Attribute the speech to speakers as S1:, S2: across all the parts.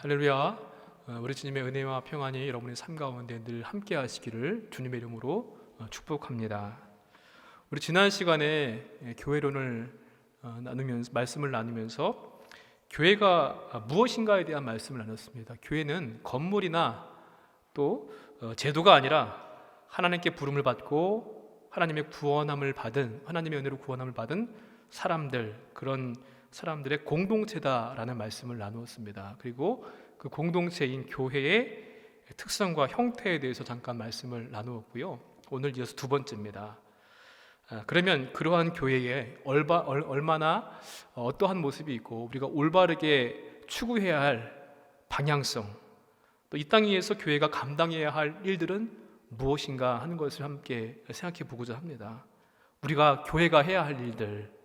S1: 할렐루야. 우리 주님의 은혜와 평안이 여러분의 삶 가운데 늘 함께 하시기를 주님의 이름으로 축복합니다. 우리 지난 시간에 교회론을 말씀을 나누면서 교회가 무엇인가에 대한 말씀을 나눴습니다. 교회는 건물이나 또 제도가 아니라 하나님께 부름을 받고 하나님의 하나님의 은혜로 구원함을 받은 사람들, 그런 사람들의 공동체다라는 말씀을 나누었습니다. 그리고 그 공동체인 교회의 특성과 형태에 대해서 잠깐 말씀을 나누었고요. 오늘 이어서 두 번째입니다. 그러면 그러한 교회에 얼마나 어떠한 모습이 있고 우리가 올바르게 추구해야 할 방향성, 또 이 땅 위에서 교회가 감당해야 할 일들은 무엇인가 하는 것을 함께 생각해 보고자 합니다. 우리가 교회가 해야 할 일들,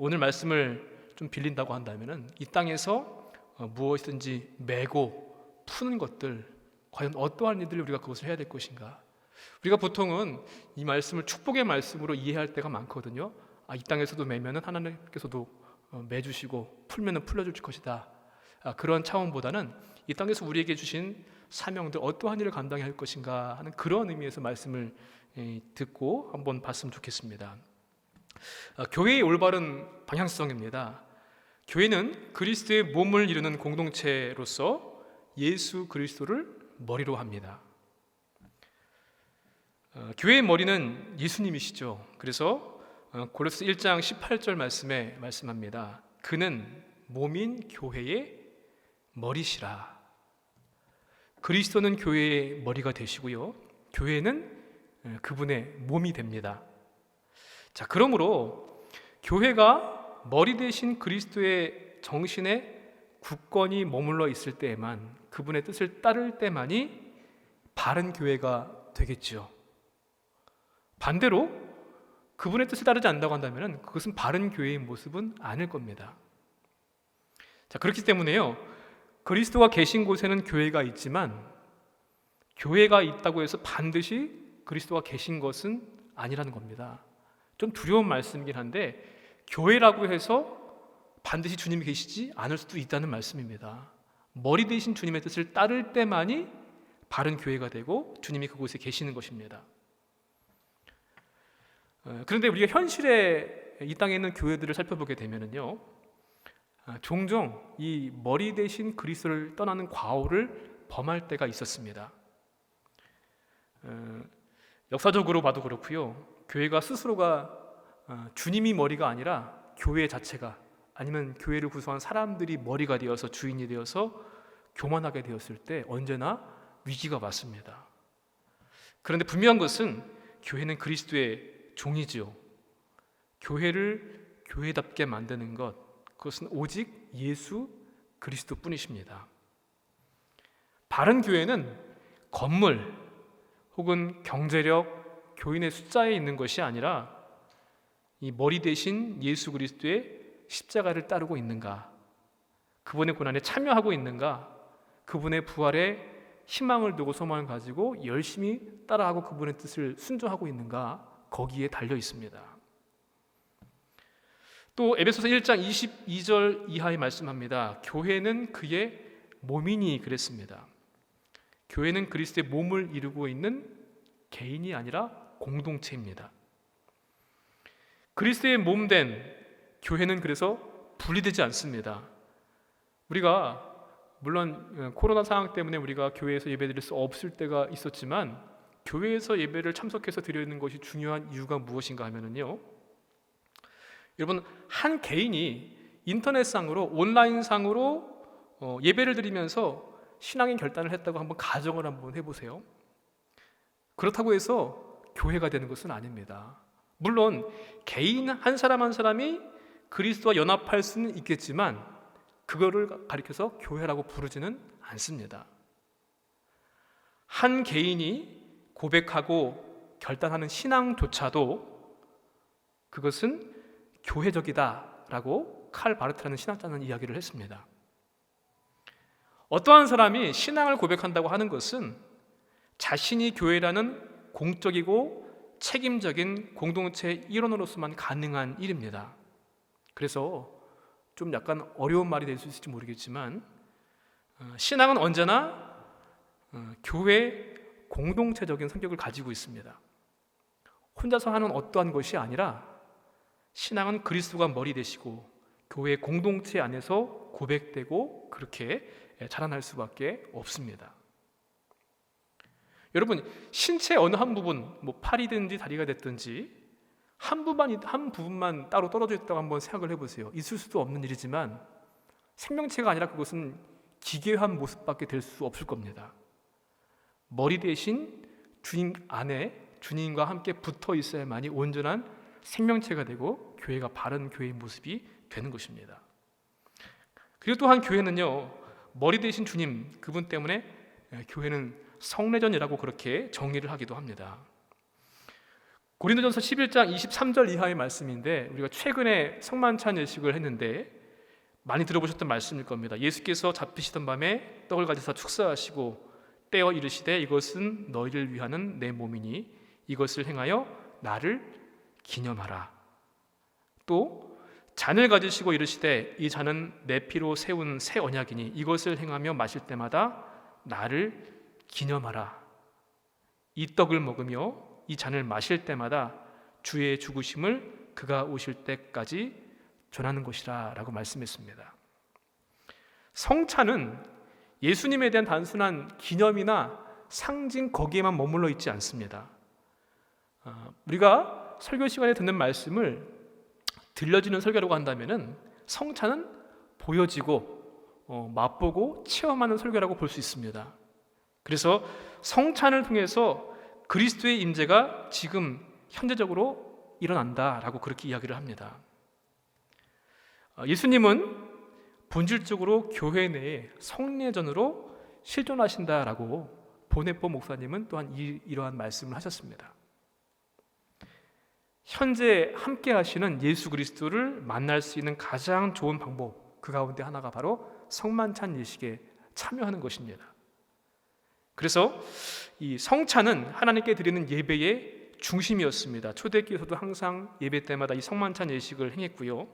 S1: 오늘 말씀을 좀 빌린다고 한다면 이 땅에서 무엇이든지 메고 푸는 것들, 과연 어떠한 일들을 우리가 그것을 해야 될 것인가. 우리가 보통은 이 말씀을 축복의 말씀으로 이해할 때가 많거든요. 이 땅에서도 매면은 하나님께서도 매주시고 풀면은 풀려줄 것이다. 그런 차원보다는 이 땅에서 우리에게 주신 사명들, 어떠한 일을 감당해야 할 것인가 하는 그런 의미에서 말씀을 듣고 한번 봤으면 좋겠습니다. 교회의 올바른 방향성입니다. 교회는 그리스도의 몸을 이루는 공동체로서 예수 그리스도를 머리로 합니다. 교회의 머리는 예수님이시죠. 그래서 고린도서 1장 18절 말씀에 말씀합니다. 그는 몸인 교회의 머리시라. 그리스도는 교회의 머리가 되시고요, 교회는 그분의 몸이 됩니다. 자, 그러므로 교회가 머리 대신 그리스도의 정신에 굳건히 머물러 있을 때에만, 그분의 뜻을 따를 때만이 바른 교회가 되겠지요. 반대로 그분의 뜻을 따르지 않는다고 한다면 그것은 바른 교회의 모습은 아닐 겁니다. 자, 그렇기 때문에요, 그리스도가 계신 곳에는 교회가 있지만 교회가 있다고 해서 반드시 그리스도가 계신 것은 아니라는 겁니다. 좀 두려운 말씀이긴 한데, 교회라고 해서 반드시 주님이 계시지 않을 수도 있다는 말씀입니다. 머리 대신 주님의 뜻을 따를 때만이 바른 교회가 되고 주님이 그곳에 계시는 것입니다. 그런데 우리가 현실에 이 땅에 있는 교회들을 살펴보게 되면요, 종종 이 머리 대신 그리스도를 떠나는 과오를 범할 때가 있었습니다. 역사적으로 봐도 그렇고요, 교회가 스스로가 주님이 머리가 아니라 교회 자체가, 아니면 교회를 구성한 사람들이 머리가 되어서 주인이 되어서 교만하게 되었을 때 언제나 위기가 왔습니다. 그런데 분명한 것은 교회는 그리스도의 종이지요. 교회를 교회답게 만드는 것, 그것은 오직 예수 그리스도뿐이십니다. 바른 교회는 건물 혹은 경제력, 교인의 숫자에 있는 것이 아니라 이 머리 대신 예수 그리스도의 십자가를 따르고 있는가, 그분의 고난에 참여하고 있는가, 그분의 부활에 희망을 두고 소망을 가지고 열심히 따라하고 그분의 뜻을 순종하고 있는가, 거기에 달려 있습니다. 또 에베소서 1장 22절 이하에 말씀합니다. 교회는 그의 몸이니 그랬습니다. 교회는 그리스도의 몸을 이루고 있는 개인이 아니라 공동체입니다. 그리스도의 몸된 교회는 그래서 분리되지 않습니다. 우리가 물론 코로나 상황 때문에 우리가 교회에서 예배드릴 수 없을 때가 있었지만, 교회에서 예배를 참석해서 드리는 것이 중요한 이유가 무엇인가 하면요, 여러분, 한 개인이 인터넷상으로, 온라인상으로 예배를 드리면서 신앙의 결단을 했다고 한번 가정을 한번 해보세요. 그렇다고 해서 교회가 되는 것은 아닙니다. 물론 개인 한 사람 한 사람이 그리스도와 연합할 수는 있겠지만 그거를 가리켜서 교회라고 부르지는 않습니다. 한 개인이 고백하고 결단하는 신앙조차도 그것은 교회적이다라고 칼 바르트라는 신학자는 이야기를 했습니다. 어떠한 사람이 신앙을 고백한다고 하는 것은 자신이 교회라는 공적이고 책임적인 공동체의 일원으로서만 가능한 일입니다. 그래서 좀 약간 어려운 말이 될 수 있을지 모르겠지만 신앙은 언제나 교회 공동체적인 성격을 가지고 있습니다. 혼자서 하는 어떠한 것이 아니라 신앙은 그리스도가 머리 되시고 교회 공동체 안에서 고백되고 그렇게 자라날 수밖에 없습니다. 여러분, 신체 어느 한 부분, 팔이든지 다리가 됐든지 한 부분만 따로 떨어져 있다고 한번 생각을 해보세요. 있을 수도 없는 일이지만 생명체가 아니라 그것은 기괴한 모습밖에 될 수 없을 겁니다. 머리 대신 주님 안에 주님과 함께 붙어 있어야만이 온전한 생명체가 되고 교회가 바른 교회의 모습이 되는 것입니다. 그리고 또한 교회는요, 머리 대신 주님 그분 때문에 교회는 성례전이라고 그렇게 정의를 하기도 합니다. 고린도전서 11장 23절 이하의 말씀인데, 우리가 최근에 성만찬 예식을 했는데 많이 들어보셨던 말씀일 겁니다. 예수께서 잡히시던 밤에 떡을 가져서 축사하시고 떼어 이르시되 이것은 너희를 위하는 내 몸이니 이것을 행하여 나를 기념하라. 또 잔을 가지시고 이르시되 이 잔은 내 피로 세운 새 언약이니 이것을 행하며 마실 때마다 나를 기념하라. 이 떡을 먹으며 이 잔을 마실 때마다 주의 죽으심을 그가 오실 때까지 전하는 것이라 라고 말씀했습니다. 성찬은 예수님에 대한 단순한 기념이나 상징 거기에만 머물러 있지 않습니다. 우리가 설교 시간에 듣는 말씀을 들려지는 설교라고 한다면 성찬은 보여지고 맛보고 체험하는 설교라고 볼 수 있습니다. 그래서 성찬을 통해서 그리스도의 임재가 지금 현재적으로 일어난다라고 그렇게 이야기를 합니다. 예수님은 본질적으로 교회 내에 성례전으로 실존하신다라고 보네포 목사님은 또한 이러한 말씀을 하셨습니다. 현재 함께 하시는 예수 그리스도를 만날 수 있는 가장 좋은 방법, 그 가운데 하나가 바로 성만찬 예식에 참여하는 것입니다. 그래서 이 성찬은 하나님께 드리는 예배의 중심이었습니다. 초대교회에서도 항상 예배 때마다 이 성만찬 예식을 행했고요.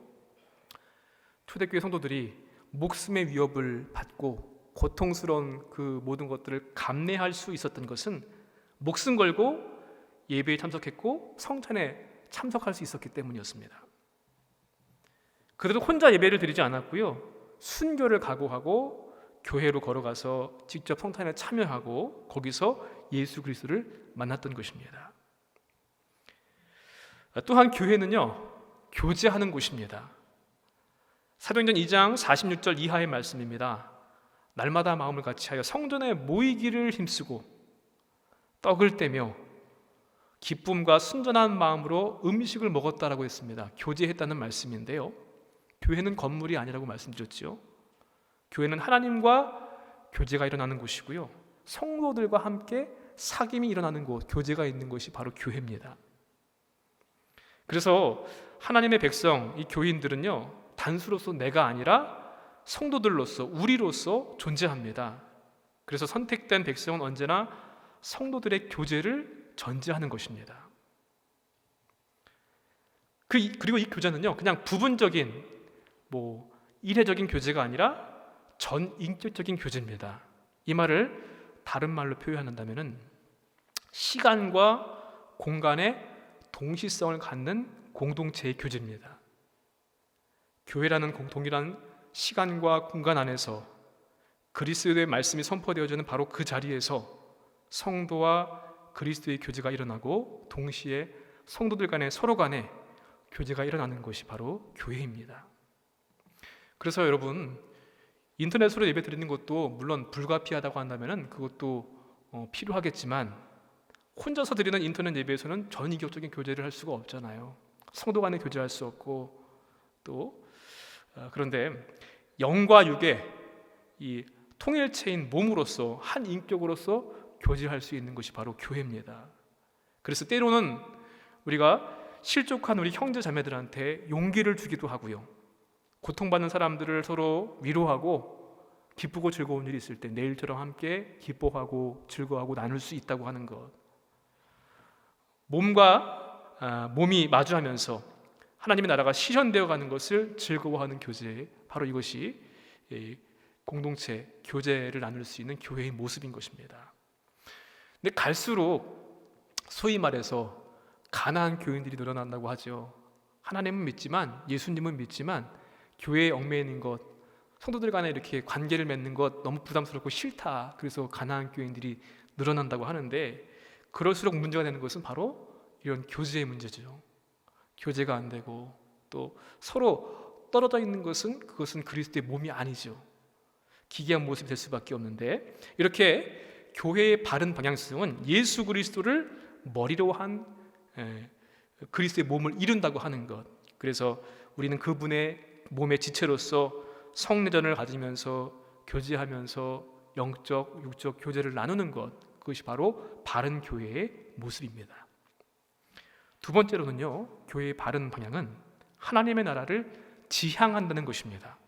S1: 초대교회 성도들이 목숨의 위협을 받고 고통스러운 그 모든 것들을 감내할 수 있었던 것은 목숨 걸고 예배에 참석했고 성찬에 참석할 수 있었기 때문이었습니다. 그들은 혼자 예배를 드리지 않았고요, 순교를 각오하고 교회로 걸어가서 직접 성찬에 참여하고 거기서 예수 그리스도를 만났던 것입니다. 또한 교회는요, 교제하는 곳입니다. 사도행전 2장 46절 이하의 말씀입니다. 날마다 마음을 같이하여 성전에 모이기를 힘쓰고 떡을 떼며 기쁨과 순전한 마음으로 음식을 먹었다라고 했습니다. 교제했다는 말씀인데요, 교회는 건물이 아니라고 말씀드렸죠. 교회는 하나님과 교제가 일어나는 곳이고요, 성도들과 함께 사귐이 일어나는 곳, 교제가 있는 곳이 바로 교회입니다. 그래서 하나님의 백성, 이 교인들은요, 단수로서 내가 아니라 성도들로서, 우리로서 존재합니다. 그래서 선택된 백성은 언제나 성도들의 교제를 전제하는 것입니다. 그리고 이 교제는요, 그냥 부분적인 일회적인 교제가 아니라 전인격적인 교제입니다. 이 말을 다른 말로 표현한다면 시간과 공간의 동시성을 갖는 공동체의 교제입니다. 교회라는 동일한 시간과 공간 안에서 그리스도의 말씀이 선포되어지는 바로 그 자리에서 성도와 그리스도의 교제가 일어나고 동시에 성도들 간에 서로 간에 교제가 일어나는 것이 바로 교회입니다. 그래서 여러분, 인터넷으로 예배 드리는 것도 물론 불가피하다고 한다면 그것도 필요하겠지만 혼자서 드리는 인터넷 예배에서는 전인격적인 교제를 할 수가 없잖아요. 성도 간에 교제할 수 없고 그런데 영과 육의 이 통일체인 몸으로서 한 인격으로서 교제할 수 있는 것이 바로 교회입니다. 그래서 때로는 우리가 실족한 우리 형제 자매들한테 용기를 주기도 하고요, 고통받는 사람들을 서로 위로하고 기쁘고 즐거운 일이 있을 때 내일처럼 함께 기뻐하고 즐거워하고 나눌 수 있다고 하는 것, 몸과 몸이 마주하면서 하나님의 나라가 실현되어 가는 것을 즐거워하는 교제, 바로 이것이 공동체, 교제를 나눌 수 있는 교회의 모습인 것입니다. 근데 갈수록 소위 말해서 가난한 교인들이 늘어난다고 하죠. 하나님은 믿지만, 예수님은 믿지만 교회에 얽매이는 것, 성도들 간에 이렇게 관계를 맺는 것 너무 부담스럽고 싫다, 그래서 가난한 교인들이 늘어난다고 하는데, 그럴수록 문제가 되는 것은 바로 이런 교제의 문제죠. 교제가 안 되고 또 서로 떨어져 있는 것은, 그것은 그리스도의 몸이 아니죠. 기괴한 모습이 될 수밖에 없는데, 이렇게 교회의 바른 방향성은 예수 그리스도를 머리로 한 그리스도의 몸을 이룬다고 하는 것. 그래서 우리는 그분의 몸의 지체로서 성례전을 가지면서 교제하면서 영적, 육적 교제를 나누는 것, 그것이 바로 바른 교회의 모습입니다. 두 번째로는요, 교회의 바른 방향은 하나님의 나라를 지향한다는 것입니다.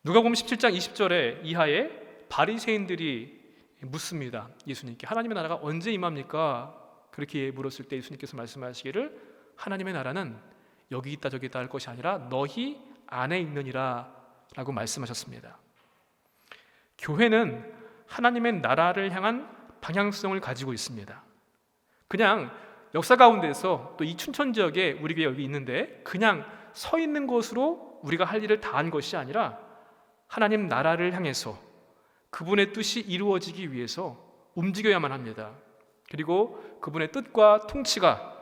S1: 누가복음 17장 20절에 이하에 바리새인들이 묻습니다. 예수님께 하나님의 나라가 언제 임합니까? 그렇게 물었을 때 예수님께서 말씀하시기를 하나님의 나라는 여기 있다 저기 있다 할 것이 아니라 너희 안에 있느니라 라고 말씀하셨습니다. 교회는 하나님의 나라를 향한 방향성을 가지고 있습니다. 그냥 역사 가운데서 또 이 춘천 지역에 우리 교회 여기 있는데 그냥 서 있는 것으로 우리가 할 일을 다 한 것이 아니라 하나님 나라를 향해서 그분의 뜻이 이루어지기 위해서 움직여야만 합니다. 그리고 그분의 뜻과 통치가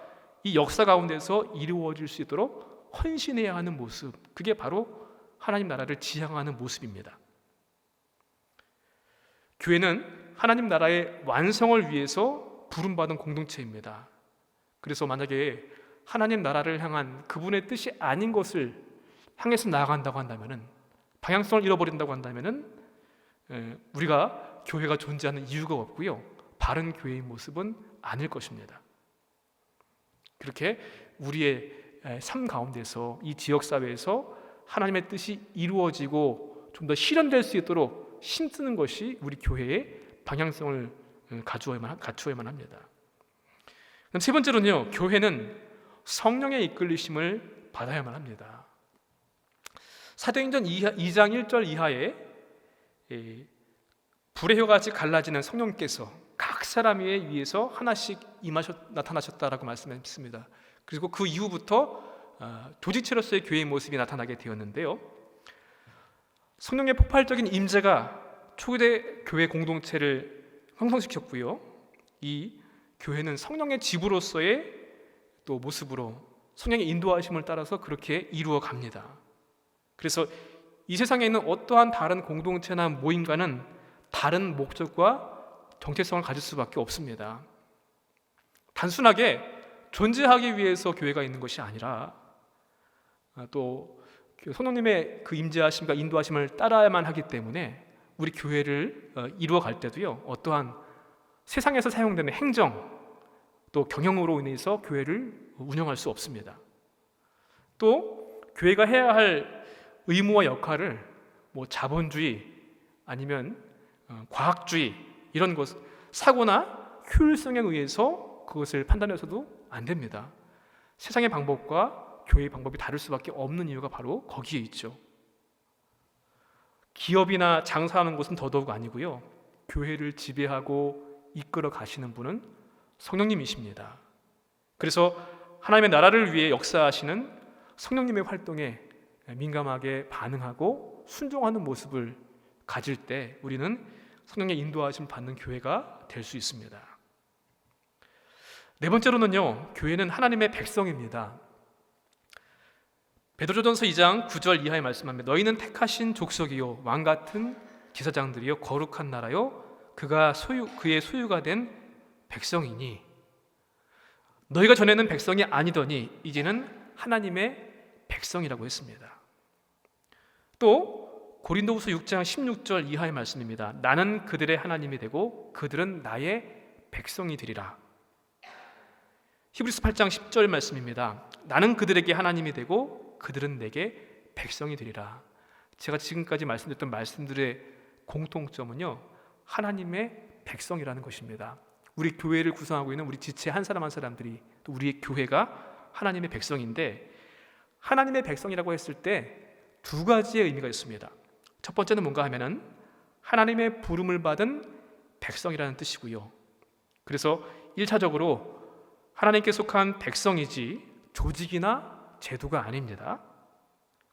S1: 이 역사 가운데서 이루어질 수 있도록 헌신해야 하는 모습, 그게 바로 하나님 나라를 지향하는 모습입니다. 교회는 하나님 나라의 완성을 위해서 부름받은 공동체입니다. 그래서 만약에 하나님 나라를 향한 그분의 뜻이 아닌 것을 향해서 나아간다고 한다면은, 방향성을 잃어버린다고 한다면은 우리가 교회가 존재하는 이유가 없고요, 바른 교회의 모습은 아닐 것입니다. 그렇게 우리의 삶 가운데서 이 지역사회에서 하나님의 뜻이 이루어지고 좀 더 실현될 수 있도록 힘쓰는 것이 우리 교회의 방향성을 갖추어야만 합니다. 그럼 세 번째로는요, 교회는 성령의 이끌리심을 받아야만 합니다. 사도행전 2장 1절 이하에 불의 혀같이 갈라지는 성령께서 각 사람 위에서 하나씩 나타나셨다라고 말씀했습니다. 그리고 그 이후부터 조직체로서의 교회의 모습이 나타나게 되었는데요, 성령의 폭발적인 임재가 초대 교회 공동체를 형성시켰고요, 이 교회는 성령의 집으로서의 또 모습으로 성령의 인도하심을 따라서 그렇게 이루어 갑니다. 그래서 이 세상에 있는 어떠한 다른 공동체나 모임과는 다른 목적과 정체성을 가질 수밖에 없습니다. 단순하게 존재하기 위해서 교회가 있는 것이 아니라 또 성령님의 그 임재하심과 인도하심을 따라야만 하기 때문에 우리 교회를 이루어 갈 때도요, 어떠한 세상에서 사용되는 행정 또 경영으로 인해서 교회를 운영할 수 없습니다. 또 교회가 해야 할 의무와 역할을 자본주의 아니면 과학주의 이런 것, 사고나 효율성에 의해서 그것을 판단해서도 안 됩니다. 세상의 방법과 교회의 방법이 다를 수밖에 없는 이유가 바로 거기에 있죠. 기업이나 장사하는 곳은 더더욱 아니고요, 교회를 지배하고 이끌어 가시는 분은 성령님이십니다. 그래서 하나님의 나라를 위해 역사하시는 성령님의 활동에 민감하게 반응하고 순종하는 모습을 가질 때 우리는 성령의 인도하심 받는 교회가 될 수 있습니다. 네 번째로는요, 교회는 하나님의 백성입니다. 베드로전서 2장 9절 이하에 말씀합니다. 너희는 택하신 족속이요 왕 같은 제사장들이요 거룩한 나라요 그가 그의 소유가 된 백성이니, 너희가 전에는 백성이 아니더니 이제는 하나님의 백성이라고 했습니다. 또 고린도후서 6장 16절 이하의 말씀입니다. 나는 그들의 하나님이 되고 그들은 나의 백성이 되리라. 히브리서 8장 10절 말씀입니다. 나는 그들에게 하나님이 되고 그들은 내게 백성이 되리라. 제가 지금까지 말씀드렸던 말씀들의 공통점은요, 하나님의 백성이라는 것입니다. 우리 교회를 구성하고 있는 우리 지체 한 사람 한 사람들이, 또 우리의 교회가 하나님의 백성인데, 하나님의 백성이라고 했을 때 두 가지의 의미가 있습니다. 첫 번째는 뭔가 하면은 하나님의 부름을 받은 백성이라는 뜻이고요. 그래서 1차적으로 하나님께 속한 백성이지 조직이나 제도가 아닙니다.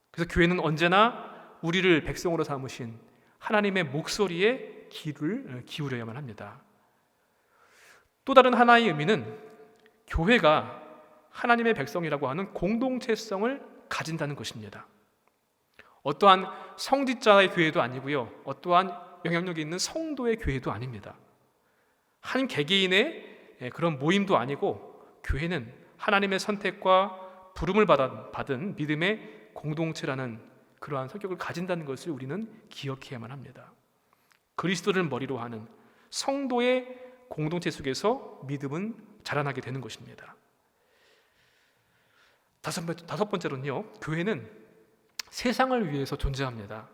S1: 그래서 교회는 언제나 우리를 백성으로 삼으신 하나님의 목소리에 귀를 기울여야만 합니다. 또 다른 하나의 의미는 교회가 하나님의 백성이라고 하는 공동체성을 가진다는 것입니다. 어떠한 성직자의 교회도 아니고요, 어떠한 영향력이 있는 성도의 교회도 아닙니다. 한 개개인의 그런 모임도 아니고, 교회는 하나님의 선택과 부름을 받은 믿음의 공동체라는 그러한 성격을 가진다는 것을 우리는 기억해야만 합니다. 그리스도를 머리로 하는 성도의 공동체 속에서 믿음은 자라나게 되는 것입니다. 다섯 번째로는요, 교회는 세상을 위해서 존재합니다.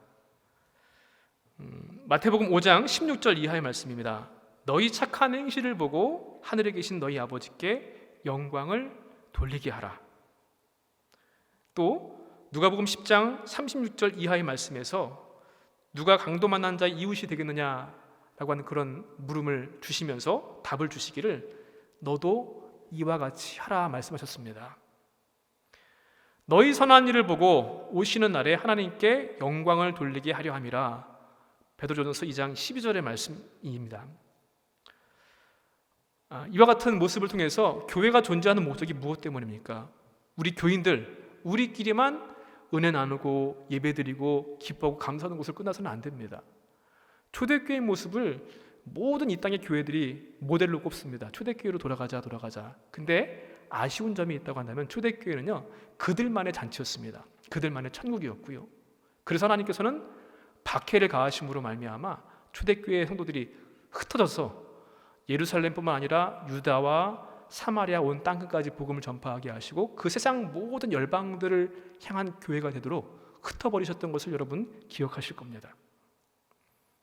S1: 마태복음 5장 16절 이하의 말씀입니다. 너희 착한 행실을 보고 하늘에 계신 너희 아버지께 영광을 돌리게 하라. 또 누가복음 10장 36절 이하의 말씀에서 누가 강도 만난 자의 이웃이 되겠느냐라고 하는 그런 물음을 주시면서 답을 주시기를 너도 이와 같이 하라 말씀하셨습니다. 너희 선한 일을 보고 오시는 날에 하나님께 영광을 돌리게 하려 함이라. 베드로전서 2장 12절의 말씀입니다. 이와 같은 모습을 통해서 교회가 존재하는 목적이 무엇 때문입니까? 우리 교인들, 우리끼리만 은혜 나누고 예배드리고 기뻐하고 감사하는 것을 끝나서는 안 됩니다. 초대교회의 모습을 모든 이 땅의 교회들이 모델로 꼽습니다. 초대교회로 돌아가자. 근데 아쉬운 점이 있다고 한다면 초대교회는요, 그들만의 잔치였습니다. 그들만의 천국이었고요. 그래서 하나님께서는 박해를 가하심으로 말미암아 초대교회의 성도들이 흩어져서 예루살렘뿐만 아니라 유다와 사마리아 온 땅끝까지 복음을 전파하게 하시고 그 세상 모든 열방들을 향한 교회가 되도록 흩어버리셨던 것을 여러분 기억하실 겁니다.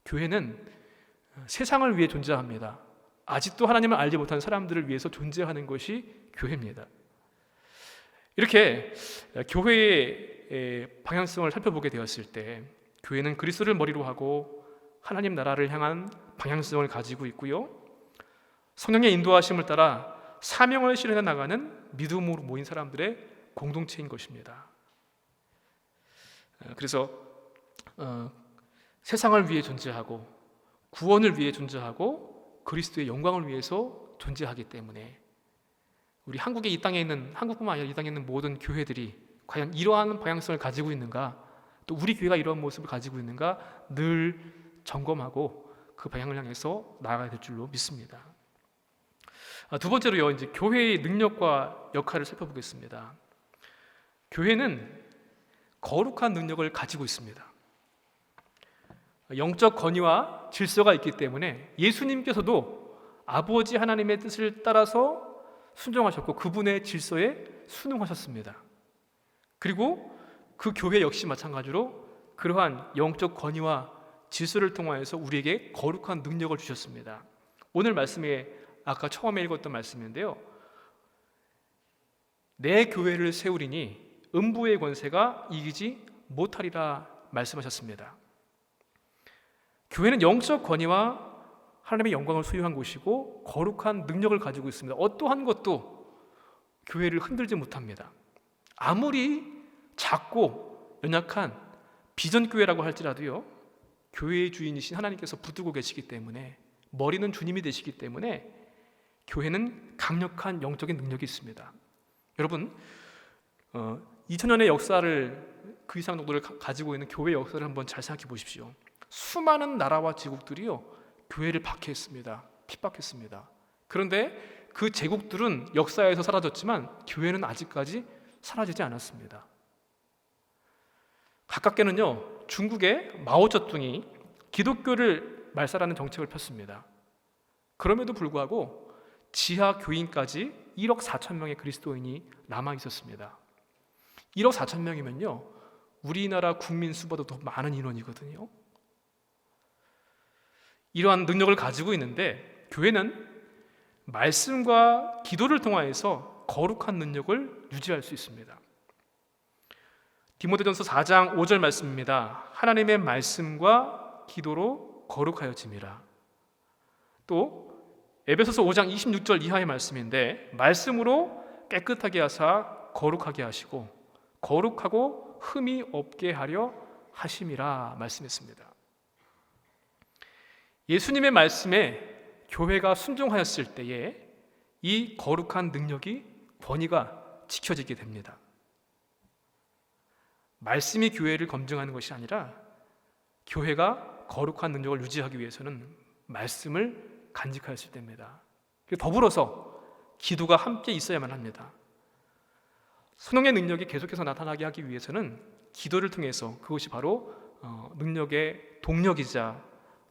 S1: 교회는 세상을 위해 존재합니다. 아직도 하나님을 알지 못한 사람들을 위해서 존재하는 것이 교회입니다. 이렇게 교회의 방향성을 살펴보게 되었을 때 교회는 그리스도를 머리로 하고 하나님 나라를 향한 방향성을 가지고 있고요, 성령의 인도하심을 따라 사명을 실현해 나가는 믿음으로 모인 사람들의 공동체인 것입니다. 그래서 세상을 위해 존재하고 구원을 위해 존재하고 그리스도의 영광을 위해서 존재하기 때문에 우리 한국의 이 땅에 있는, 한국뿐만 아니라 이 땅에 있는 모든 교회들이 과연 이러한 방향성을 가지고 있는가, 또 우리 교회가 이러한 모습을 가지고 있는가 늘 점검하고 그 방향을 향해서 나아가야 될 줄로 믿습니다. 두 번째로요, 이제 교회의 능력과 역할을 살펴보겠습니다. 교회는 거룩한 능력을 가지고 있습니다. 영적 권위와 질서가 있기 때문에 예수님께서도 아버지 하나님의 뜻을 따라서 순종하셨고 그분의 질서에 순응하셨습니다. 그리고 그 교회 역시 마찬가지로 그러한 영적 권위와 질서를 통하여서 우리에게 거룩한 능력을 주셨습니다. 오늘 말씀에 아까 처음에 읽었던 말씀인데요, 내 교회를 세우리니 음부의 권세가 이기지 못하리라 말씀하셨습니다. 교회는 영적 권위와 하나님의 영광을 소유한 곳이고 거룩한 능력을 가지고 있습니다. 어떠한 것도 교회를 흔들지 못합니다. 아무리 작고 연약한 비전교회라고 할지라도요, 교회의 주인이신 하나님께서 붙들고 계시기 때문에, 머리는 주님이 되시기 때문에 교회는 강력한 영적인 능력이 있습니다. 여러분, 2000년의 역사를, 그 이상 정도를 가지고 있는 교회의 역사를 한번 잘 생각해 보십시오. 수많은 나라와 제국들이요, 교회를 박해했습니다. 핍박했습니다. 그런데 그 제국들은 역사에서 사라졌지만 교회는 아직까지 사라지지 않았습니다. 가깝게는요, 중국의 마오쩌둥이 기독교를 말살하는 정책을 폈습니다. 그럼에도 불구하고 지하 교인까지 1억 4천 명의 그리스도인이 남아 있었습니다. 1억 4천 명이면요, 우리나라 국민 수보다 더 많은 인원이거든요. 이러한 능력을 가지고 있는데 교회는 말씀과 기도를 통하여서 거룩한 능력을 유지할 수 있습니다. 디모데전서 4장 5절 말씀입니다. 하나님의 말씀과 기도로 거룩하여짐이라. 또 에베소서 5장 26절 이하의 말씀인데, 말씀으로 깨끗하게 하사 거룩하게 하시고 거룩하고 흠이 없게 하려 하심이라 말씀했습니다. 예수님의 말씀에 교회가 순종하였을 때에 이 거룩한 능력이, 권위가 지켜지게 됩니다. 말씀이 교회를 검증하는 것이 아니라 교회가 거룩한 능력을 유지하기 위해서는 말씀을 간직하였을 때입니다. 더불어서 기도가 함께 있어야만 합니다. 성령의 능력이 계속해서 나타나게 하기 위해서는 기도를 통해서, 그것이 바로 능력의 동력이자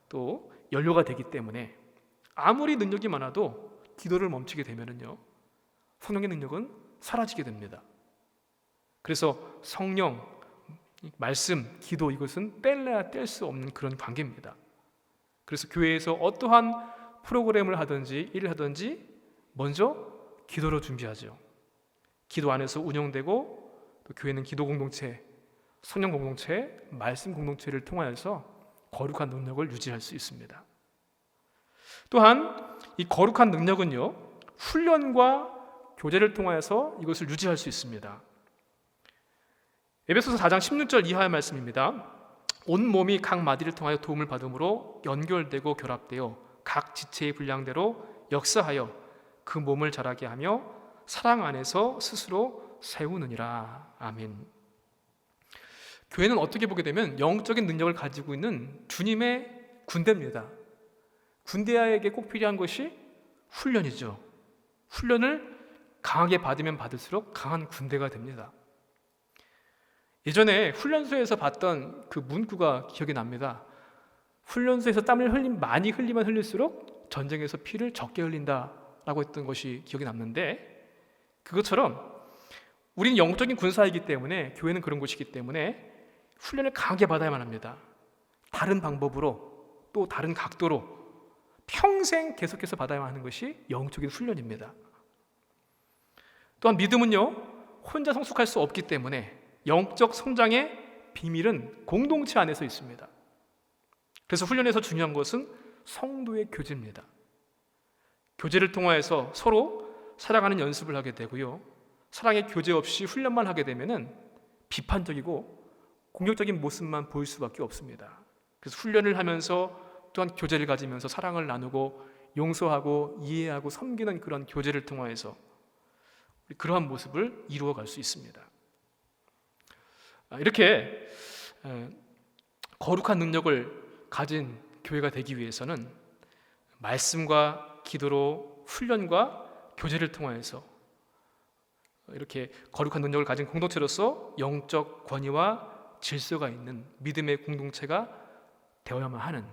S1: 또 연료가 되기 때문에, 아무리 능력이 많아도 기도를 멈추게 되면은요, 성령의 능력은 사라지게 됩니다. 그래서 성령, 말씀, 기도, 이것은 뗄래야 뗄 수 없는 그런 관계입니다. 그래서 교회에서 어떠한 프로그램을 하든지 일을 하든지 먼저 기도로 준비하죠. 기도 안에서 운영되고, 또 교회는 기도 공동체, 성령 공동체, 말씀 공동체를 통하여서 거룩한 능력을 유지할 수 있습니다. 또한 이 거룩한 능력은요, 훈련과 교제를 통하여서 이것을 유지할 수 있습니다. 에베소서 4장 16절 이하의 말씀입니다. 온 몸이 각 마디를 통하여 도움을 받음으로 연결되고 결합되어 각 지체의 분량대로 역사하여 그 몸을 자라게 하며 사랑 안에서 스스로 세우느니라. 아멘. 교회는 어떻게 보게 되면 영적인 능력을 가지고 있는 주님의 군대입니다. 군대에게 꼭 필요한 것이 훈련이죠. 훈련을 강하게 받으면 받을수록 강한 군대가 됩니다. 예전에 훈련소에서 봤던 그 문구가 기억이 납니다. 훈련소에서 땀을 많이 흘리면 흘릴수록 전쟁에서 피를 적게 흘린다라고 했던 것이 기억이 남는데, 그것처럼 우리는 영적인 군사이기 때문에, 교회는 그런 곳이기 때문에 훈련을 강하게 받아야만 합니다. 다른 방법으로, 또 다른 각도로 평생 계속해서 받아야만 하는 것이 영적인 훈련입니다. 또한 믿음은요, 혼자 성숙할 수 없기 때문에 영적 성장의 비밀은 공동체 안에서 있습니다. 그래서 훈련에서 중요한 것은 성도의 교제입니다. 교제를 통하여서 서로 사랑하는 연습을 하게 되고요, 사랑의 교제 없이 훈련만 하게 되면은 비판적이고 공격적인 모습만 보일 수밖에 없습니다. 그래서 훈련을 하면서 또한 교제를 가지면서 사랑을 나누고 용서하고 이해하고 섬기는 그런 교제를 통하여서 그러한 모습을 이루어갈 수 있습니다. 이렇게 거룩한 능력을 가진 교회가 되기 위해서는 말씀과 기도로 훈련과 교제를 통하여서 이렇게 거룩한 능력을 가진 공동체로서 영적 권위와 질서가 있는 믿음의 공동체가 되어야만 하는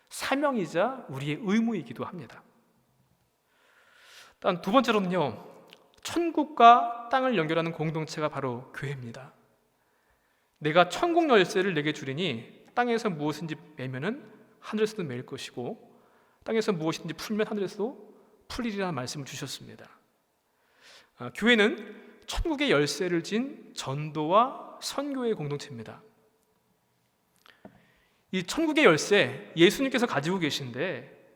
S1: 사명이자 우리의 의무이기도 합니다. 단 두 번째로는요, 천국과 땅을 연결하는 공동체가 바로 교회입니다. 내가 천국 열쇠를 내게 주리니 땅에서 무엇인지 매면은 하늘에서도 매일 것이고 땅에서 무엇인지 풀면 하늘에서도 풀리리라는 말씀을 주셨습니다. 교회는 천국의 열쇠를 진 전도와 선교의 공동체입니다. 이 천국의 열쇠, 예수님께서 가지고 계신데,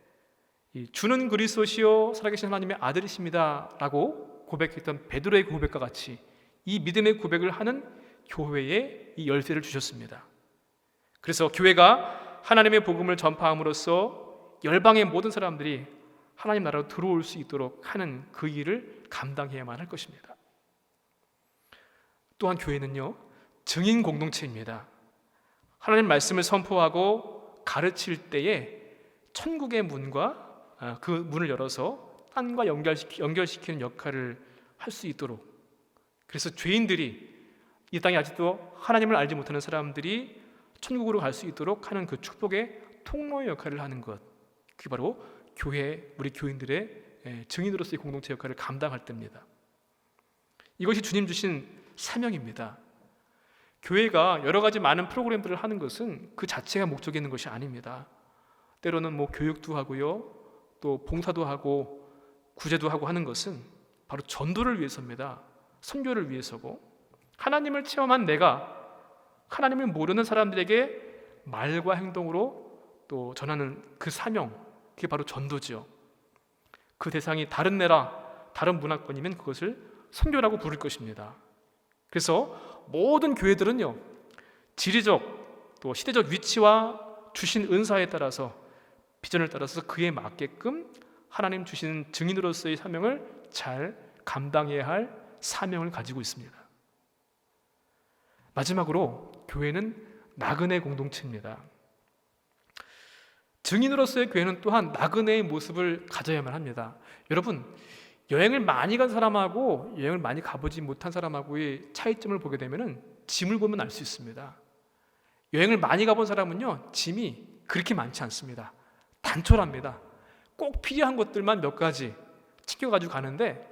S1: 주는 그리스도시요 살아계신 하나님의 아들이십니다 라고 고백했던 베드로의 고백과 같이 이 믿음의 고백을 하는 교회에 이 열쇠를 주셨습니다. 그래서 교회가 하나님의 복음을 전파함으로써 열방의 모든 사람들이 하나님 나라로 들어올 수 있도록 하는 그 일을 감당해야만 할 것입니다. 또한 교회는요, 증인 공동체입니다. 하나님 말씀을 선포하고 가르칠 때에 천국의 문과 그 문을 열어서 땅과 연결시키는 역할을 할 수 있도록, 그래서 죄인들이, 이 땅에 아직도 하나님을 알지 못하는 사람들이 천국으로 갈 수 있도록 하는 그 축복의 통로의 역할을 하는 것, 그게 바로 교회, 우리 교인들의 증인으로서의 공동체 역할을 감당할 때입니다. 이것이 주님 주신 사명입니다. 교회가 여러 가지 많은 프로그램들을 하는 것은 그 자체가 목적이 있는 것이 아닙니다. 때로는 교육도 하고요, 또 봉사도 하고 구제도 하고 하는 것은 바로 전도를 위해서입니다. 선교를 위해서고, 하나님을 체험한 내가 하나님을 모르는 사람들에게 말과 행동으로 또 전하는 그 사명, 그게 바로 전도지요. 그 대상이 다른 나라, 다른 문화권이면 그것을 선교라고 부를 것입니다. 그래서 모든 교회들은요, 지리적 또 시대적 위치와 주신 은사에 따라서, 비전을 따라서 그에 맞게끔 하나님 주신 증인으로서의 사명을 잘 감당해야 할 사명을 가지고 있습니다. 마지막으로 교회는 나그네 공동체입니다. 증인으로서의 교회는 또한 나그네의 모습을 가져야만 합니다. 여러분, 여행을 많이 간 사람하고 여행을 많이 가보지 못한 사람하고의 차이점을 보게 되면 짐을 보면 알 수 있습니다. 여행을 많이 가본 사람은요, 짐이 그렇게 많지 않습니다. 단촐합니다. 꼭 필요한 것들만 몇 가지 챙겨가지고 가는데,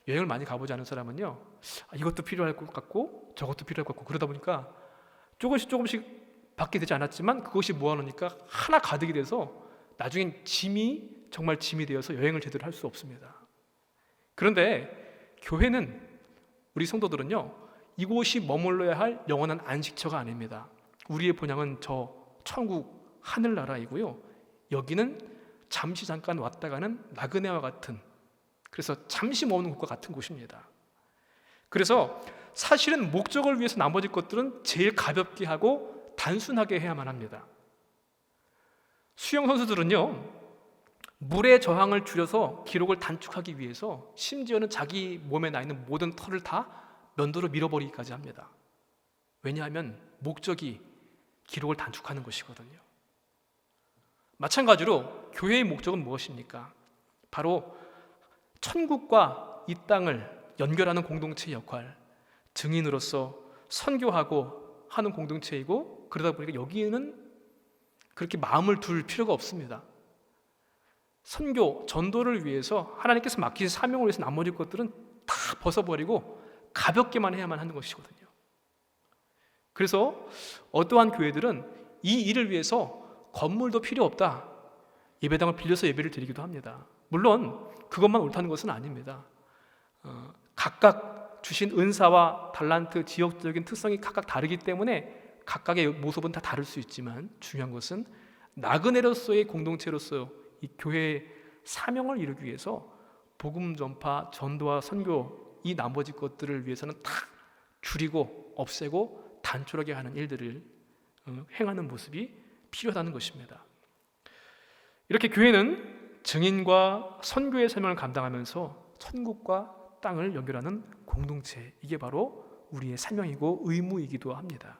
S1: 여행을 많이 가보지 않은 사람은요, 이것도 필요할 것 같고 저것도 필요할 것 같고, 그러다 보니까 조금씩 받게 되지 않았지만 그것이 모아놓으니까 하나 가득이 돼서 나중엔 짐이 정말 짐이 되어서 여행을 제대로 할 수 없습니다. 그런데 교회는, 우리 성도들은요, 이곳이 머물러야 할 영원한 안식처가 아닙니다. 우리의 본향은 저 천국 하늘나라이고요, 여기는 잠시 잠깐 왔다 가는 나그네와 같은, 그래서 잠시 머무는 곳과 같은 곳입니다. 그래서 사실은 목적을 위해서 나머지 것들은 제일 가볍게 하고 단순하게 해야만 합니다. 수영 선수들은요, 물의 저항을 줄여서 기록을 단축하기 위해서 심지어는 자기 몸에 나 있는 모든 털을 다 면도로 밀어버리기까지 합니다. 왜냐하면 목적이 기록을 단축하는 것이거든요. 마찬가지로 교회의 목적은 무엇입니까? 바로 천국과 이 땅을 연결하는 공동체의 역할, 증인으로서 선교하고 하는 공동체이고, 그러다 보니까 여기에는 그렇게 마음을 둘 필요가 없습니다. 선교, 전도를 위해서 하나님께서 맡기신 사명을 위해서 나머지 것들은 다 벗어버리고 가볍게만 해야만 하는 것이거든요. 그래서 어떠한 교회들은 이 일을 위해서 건물도 필요 없다, 예배당을 빌려서 예배를 드리기도 합니다. 물론 그것만 옳다는 것은 아닙니다. 각각 주신 은사와 달란트, 지역적인 특성이 각각 다르기 때문에 각각의 모습은 다 다를 수 있지만, 중요한 것은 나그네로서의 공동체로서 이 교회의 사명을 이루기 위해서 복음 전파, 전도와 선교, 이 나머지 것들을 위해서는 다 줄이고 없애고 단촐하게 하는 일들을 행하는 모습이 필요하다는 것입니다. 이렇게 교회는 증인과 선교의 사명을 감당하면서 천국과 땅을 연결하는 공동체, 이게 바로 우리의 사명이고 의무이기도 합니다.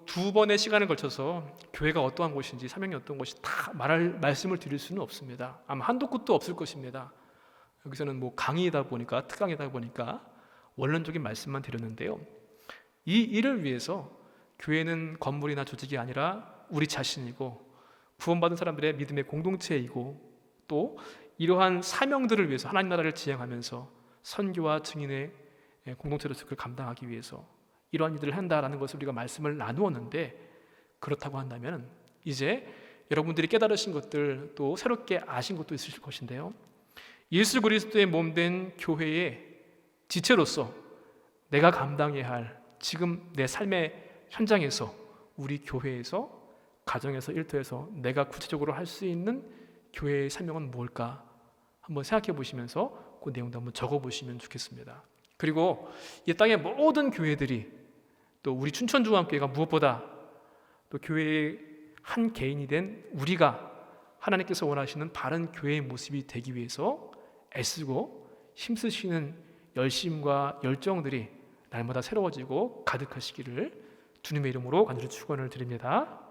S1: 두 번의 시간을 걸쳐서 교회가 어떠한 곳인지, 사명이 어떤 것이 다 말씀을 드릴 수는 없습니다. 아마 한도 끝도 없을 것입니다. 여기서는 강의이다 보니까, 특강이다 보니까 원론적인 말씀만 드렸는데요, 이 일을 위해서 교회는 건물이나 조직이 아니라 우리 자신이고 구원받은 사람들의 믿음의 공동체이고, 또 이러한 사명들을 위해서 하나님 나라를 지향하면서 선교와 증인의 공동체로서 그걸 감당하기 위해서 이러한 일들을 한다라는 것을 우리가 말씀을 나누었는데, 그렇다고 한다면 이제 여러분들이 깨달으신 것들, 또 새롭게 아신 것도 있으실 것인데요, 예수 그리스도의 몸된 교회의 지체로서 내가 감당해야 할 지금 내 삶의 현장에서, 우리 교회에서, 가정에서, 일터에서 내가 구체적으로 할 수 있는 교회의 사명은 뭘까 한번 생각해 보시면서 그 내용도 한번 적어 보시면 좋겠습니다. 그리고 이 땅의 모든 교회들이, 또 우리 춘천중앙교회가 무엇보다 또 교회의 한 개인이 된 우리가 하나님께서 원하시는 바른 교회의 모습이 되기 위해서 애쓰고 힘쓰시는 열심과 열정들이 날마다 새로워지고 가득하시기를 주님의 이름으로 간절히 축원을 드립니다.